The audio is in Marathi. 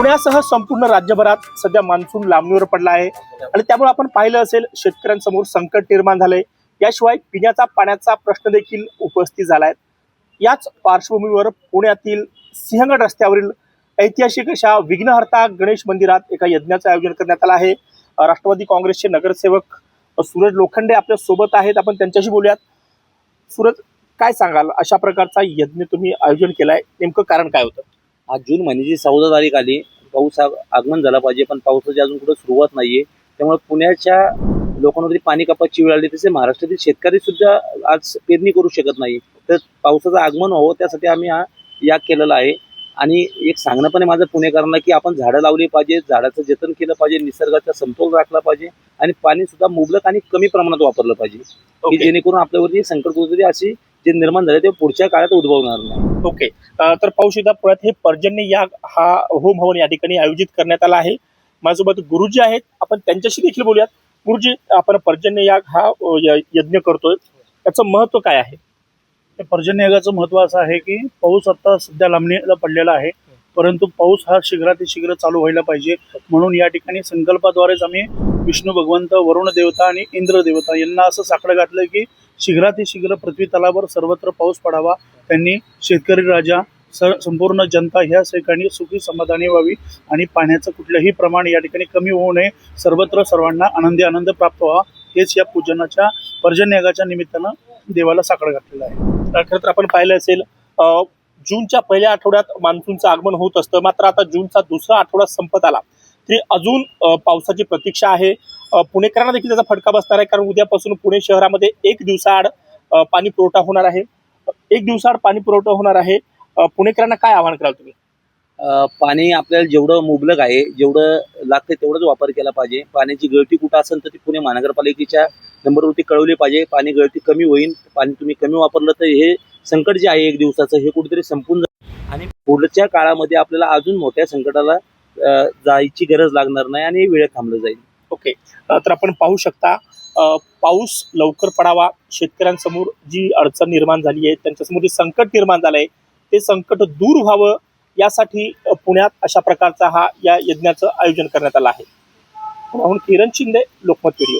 पुण्यासह संपूर्ण राज्यभरात सध्या मान्सून लांबणीवर पडला आहे आणि त्यामुळे आपण पाहिलं असेल शेतकऱ्यांसमोर संकट निर्माण झालंय। याशिवाय पिण्याचा पाण्याचा प्रश्न देखील उपस्थित झालाय। याच पार्श्वभूमीवर पुण्यातील सिंहगड रस्त्यावरील ऐतिहासिक अशा विघ्नहर्ता गणेश मंदिरात एका यज्ञाचं आयोजन करण्यात आलं आहे। राष्ट्रवादी काँग्रेसचे नगरसेवक सूरज लोखंडे आपल्या सोबत आहेत, आपण त्यांच्याशी बोलूयात। सूरज, काय सांगाल, अशा प्रकारचा यज्ञ तुम्ही आयोजन केलाय, नेमकं कारण काय होतं? आज जून महिन्याची 14 तारीख आली, पाऊस आगमन झाला पाहिजे, पण पावसाची अजून कुठे सुरुवात नाहीये। त्यामुळे पुण्याच्या लोकांवरती पाणी कपातची वेळ आली, तसे महाराष्ट्रातील शेतकरी सुद्धा आज पेरणी करू शकत नाही। तर पावसाचं आगमन व्हावं त्यासाठी आम्ही हा याग केलेला आहे। आणि एक सांगणं पण आहे माझं पुणेकरांना की आपण झाडं लावली पाहिजे, झाडाचं जतन केलं पाहिजे, निसर्गाचा समतोल राखला पाहिजे आणि पाणी सुद्धा मुबलक आणि कमी प्रमाणात वापरलं पाहिजे, की जेणेकरून आपल्यावरती संकट परिस्थिती अशी जे निर्माण झाले ते पुढच्या काळात उद्भवणार नाही। ओके, तर पाहू शकता पुण्यात हे पर्जन्य याग हा होम हवन या ठिकाणी आयोजित करण्यात आला आहे। माझ्यासोबत गुरुजी आहेत, आपण त्यांच्याशी देखील बोलूयात। गुरुजी, आपण पर्जन्य याग हा यज्ञ करतोय, त्याचं महत्व काय आहे? पर्जन्य यागाचं महत्व असं आहे की पाऊस आता सध्या लांबणीला पडलेला आहे, परंतु पाऊस हा शीघ्र चालू व्हायला पाहिजे, म्हणून या ठिकाणी संकल्पाद्वारेच आम्ही विष्णू भगवंत, वरुण देवता आणि इंद्र देवता यांना असं साकडं घातलं की शीघ्र पृथ्वी तलावर सर्वत्र पाऊस पडावा। त्यांनी शेतकरी राजा, संपूर्ण जनता ह्या ठिकाणी सुखी समाधानी व्हावी आणि पाण्याचं कुठलंही प्रमाण या ठिकाणी कमी होऊ नये, सर्वत्र सर्वांना आनंद प्राप्त व्हावा, हेच या पूजनाच्या पर्जन्य यागाच्या निमित्तानं देवाला साकडं घातलेलं आहे। खरं तर आपण पाहिलं असेल जूनच्या पहिल्या आठवड्यात मान्सूनचं आगमन होत असतं, मात्र आता जूनचा दुसरा आठवडा संपत आला तरी अजून पावसाची प्रतीक्षा आहे। पुणेकरांना देखील त्याचा फटका बसणार आहे, कारण उद्यापासून पुणे शहरामध्ये एक दिवसाआड पाणी पुरवठा होणार आहे। पुणेकरांना काय आवाहन कराल तुम्ही? पाणी आपल्याला जेवढं मुबलक आहे, जेवढं लागतं तेवढंच वापर केला पाहिजे। पाण्याची गळती कुठं असेल तर ती पुणे महानगरपालिकेच्या नंबरवरती कळवली पाहिजे। पाणी गळती कमी होईल, पाणी तुम्ही कमी वापरलं तर हे संकट जे आहे एक दिवसाचं हे कुठेतरी संपून जाईल आणि पुढच्या काळामध्ये आपल्याला अजून मोठ्या संकटाला जायची गरज लागणार नाही आणि वेळ थांबलं जाईल। ओके, तर आपण पाहू शकता पाऊस लवकर पडावा, शेतकऱ्यांसमोर जी अडचण निर्माण झाली आहे, त्यांच्यासमोर जे संकट निर्माण झालंय ते संकट दूर व्हावं यासाठी पुण्यात अशा प्रकारचा हा या यज्ञाचं आयोजन करण्यात आलं आहे। किरण शिंदे, लोकमत व्हिडिओ।